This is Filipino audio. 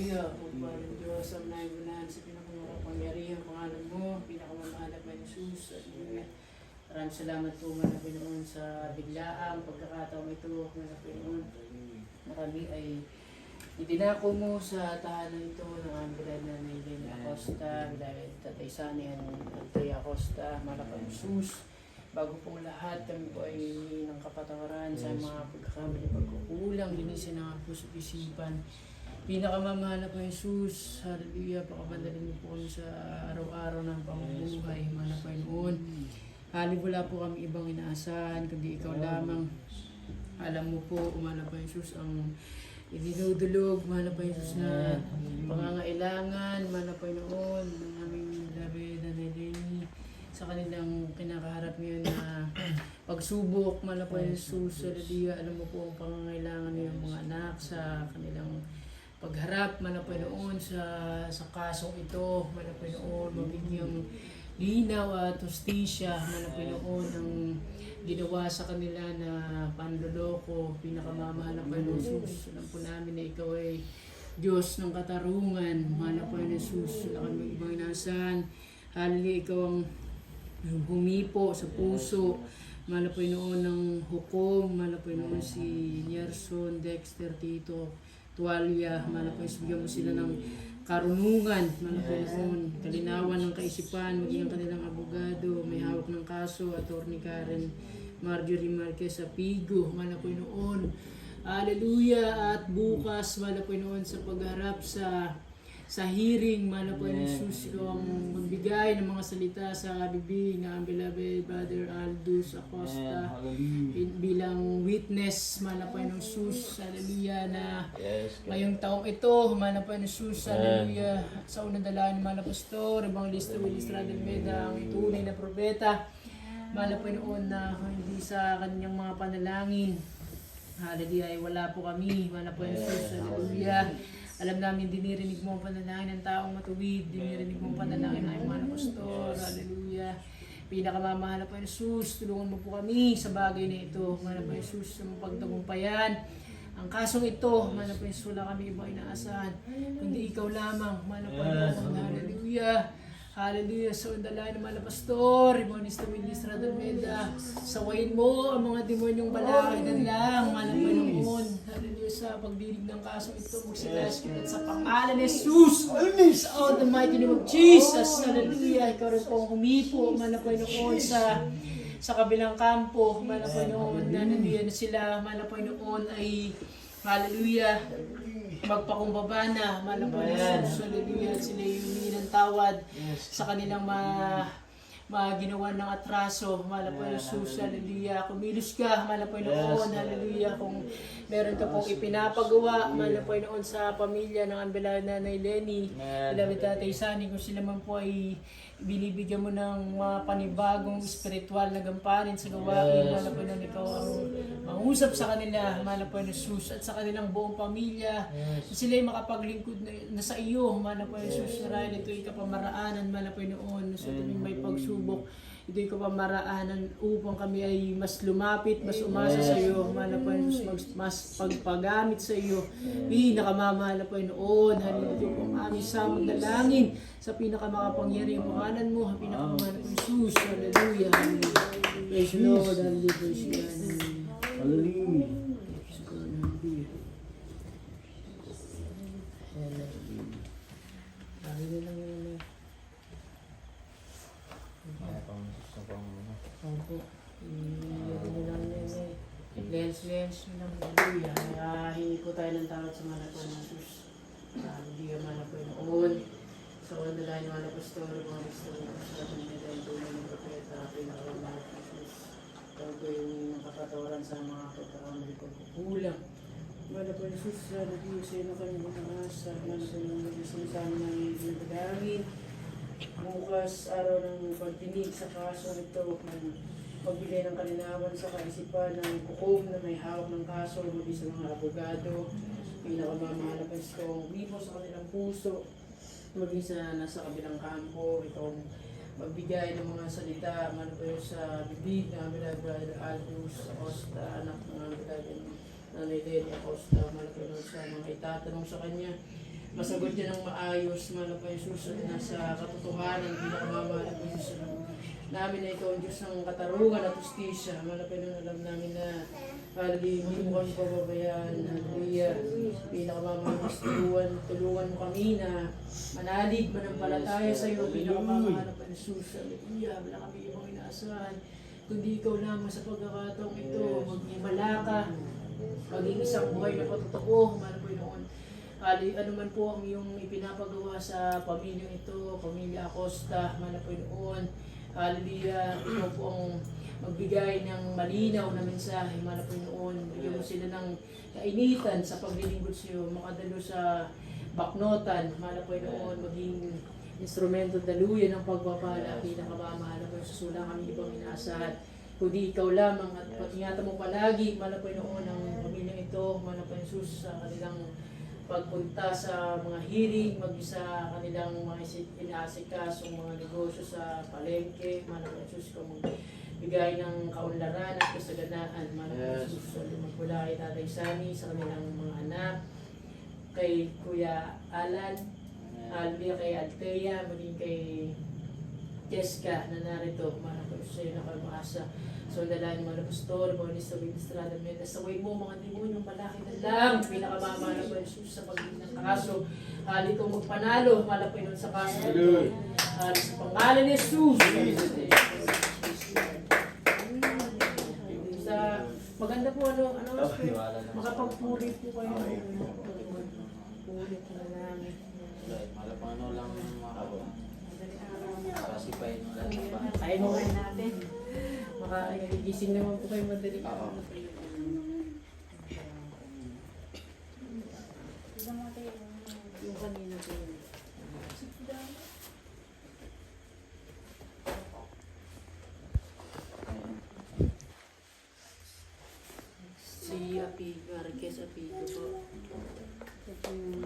Hallelujah. Upang Diyos ang naigunahan sa pinakamakapangyarihan pangalan mo, pinakamamahalap na Jesus. Hallelujah. Maraming salamat po mga Pinoon sa biglaang pagkakataong ito mga Pinoon. Marami ay idinako mo sa tahanan ito ng ang bilad na Naylene Acosta, bilad Tatay Sani Antay Acosta, Malapang Jesus. Bago po lahat, kami po ay ng kapatawaran sa mga pagkakamali, pagkukulang, linisin ang puso isipan. Pinakamamahal na po Jesus, hallelujah, pakabandalin niyo po kami sa araw-araw ng pamumuhay, mga Panginoon. Wala po kami ibang inaasahan, kundi ikaw lamang. Alam mo po, umala po Jesus, ang idinudulog, mahal po Jesus na pangangailangan, mahal po noon, ng aming David and Eleni, sa kanilang kinakaharap ngayon na pagsubok, mahal po Jesus, hallelujah, alam mo po ang pangangailangan ng mga anak sa kanilang pagharap, mahal po noon sa kasong ito, mahal po noon, mabigyang linaw at justisya, mahal po noon ang ginawa sa kanila na panloloko, pinakamamahal na Panginoon Jesus. Alam po namin na ikaw ay Diyos ng katarungan, mahal na Panginoon Jesus. Wala kami ibang inaasahan. Hallelujah, ikaw ang humipo sa puso, mahal na Panginoon ng hukom, mahal na Panginoon si Nerson, Dexter, Tito, Tualia, mahal na Panginoon, bigyan mo sila ng karunungan, Panginoon, kalinawan ng kaisipan, maging ang kanilang abogado, may hawak ng kaso, Attorney Karen Marjorie Marquez Apigo, Panginoon. Hallelujah, at bukas, Panginoon, sa pagharap sa hearing, Panginoon Jesus, ikaw ang magbigay ng mga salita sa bibig ng beloved Brother Aldous Acosta bilang witness, Panginoon Jesus, hallelujah, na ngayong taong ito, Panginoon Jesus, hallelujah, sa unang dalangin ng Pastor, Evangelista Willis Radel-Meda, ang tunay na propeta, Panginoon, na hindi sa kanyang mga panalangin, hallelujah, ay wala po kami, Panginoon Jesus, hallelujah. Alam namin, dinirinig mo ang panalangin ng taong matuwid, dinirinig mo ang panalangin ng mga pastor, hallelujah. Pinakamamahal na po Jesus, tulungan mo po kami sa bagay na ito, mahal po Jesus, sa pagtagumpayan. Ang kasong ito, mahal po Jesus, wala kami ibang inaasahan, kundi ikaw lamang, mahal po Jesus, hallelujah. Hallelujah, sa undalayan ng mga pastor, Evangelista Willis Radel-Meda, sawayin mo ang mga demonyong balakidan lang, Panginoon, hallelujah, sa pagdinig ng kaso ito, magsilas kita sa pangalan ni Jesus, sa the mighty name of Jesus, hallelujah, ikaw rin po humipo, Panginoon, sa kabilang kampo, Panginoon, hallelujah, na sila, Panginoon, ay, hallelujah, magpakumbaba na, Panginoon Jesus, hallelujah, at sila yung ng tawad sa kanilang ginawa ng atraso, Panginoon Jesus, hallelujah, kumilos ka, Panginoon, hallelujah, kung meron ka pong ipinapagawa, Panginoon, sa pamilya ng Ambelana Nanay Lenny, beloved Tatay Sani, kung sila man po ay binibigyan mo ng mga panibagong spiritual na gampanin sa gawain, Panginoon, ikaw ang mangusap sa kanila, Panginoon Jesus, at sa kanilang buong pamilya, sila ay makapaglingkod na sa iyo, Panginoon Jesus, marahil ito ay kapamaraanan, Panginoon, sa tuwing may pagsubok, ito ay kapamaraanan upang kami ay mas lumapit, mas umasa sa iyo, Panginoon Jesus, mas pagpagamit sa iyo, pinakamamahal na Panginoon, hallelujah, kung aming sa magdalangin sa pinakamakapangyarihang pangalan mo, pinakamamahal na Jesus, hallelujah, praise the Lord, hallelujah, praise the Lord, hallelujah. Hallelujah lang yun. Opo. Lens lang. Hallelujah. Hingi po tayo ng tawad sa mga po ng Jesus. Hallelujah, mga po noon. Sa unang dalahin ng mga pastor, mga pastor, sa kanila yung tunay ng propeta, pinakawalan ng Jesus. Ito po yung nakapatawaran sa mga pagkakamali ko. Kulang. Mga po ng Jesus, hallelujah, sa inyo kami mataas, sa mga po ng mag-isang sa mga nagdagangin. Bukas, araw ng pagdinig sa kaso ito, pagbigay ng kalinawan sa kaisipan ng hukom na may hawak ng kaso, maging sa mga abogado, pinakamamahal na pastong lipo sa kanilang puso, maging sa nasa kabilang kampo, itong magbigay ng mga salita, manapay sa bibig ng Brother Aldous Acosta, anak ng Nanay Lenny Acosta, manapay sa mga itatanong sa kanya. masagot niya ng maayos, mahal po yung Jesus, at nasa katotohanan, pinakamamahal po yung Jesus. Namin na ikaw ang Diyos ng katarungan at justisya. Mahal po yung alam namin na hallelujah, hindi mo kami pababayaan. Hallelujah. Pinakamamahal tulungan mo kami na manalig, manampalataya sa iyo. Pinakamamahal po yung Jesus. Hallelujah. Wala kami ibang inaasahan. Kundi ikaw lamang sa pagkakataong ito, magmimala ka, maging isang buhay na patotoo, mahal po noon. Ano man po ang iyong ipinapagawa sa pamilyang ito, pamilya Acosta, mahal po noon. Hallelujah, ikaw po ang magbigay ng malinaw na mensahe, mahal po noon. Bigyan mo sila ng kainitan sa paglilingkod sa iyo, makadalo sa baknotan, mahal po noon, maging instrumento daluyan ng pagpapala, pinakamamahal po sa sula kami ibang inaasahan. Kundi ikaw lamang at ingatan mo palagi, mahal po noon ang pamilyang ito, mahal po Jesus sa kanilang pagpunta sa mga hearing, mag-isa kanilang mga inaasikasong mga negosyo sa palengke, mahal po Jesus, kung magbigay ng kaunlaran at kasaganaan, mahal po Jesus, magmula kay Tatay Sani sa kanilang mga anak, kay Kuya Alan, hallelujah, kay Althea, maging kay Jessica na narito, mahal po sa iyo na kalmaasa. So, dalangin mga pastor, mga listo, ministrada, nasaway mo mga demonyong malaki na lang, pinakamama na po Jesus sa pagiging ng kaso. Hali kong magpanalo, mahal po yun sa kaso. Hali sa pangalan ni Jesus. Sa maganda po, makapagpuri po kayo. Puri po na namin. Malapano lang pasipay nung lahat ng bahay. Kaya mo rin natin. Makagising naman po kayo madali. Yung kanina po. Si Api, Marquez Api po. Ito yung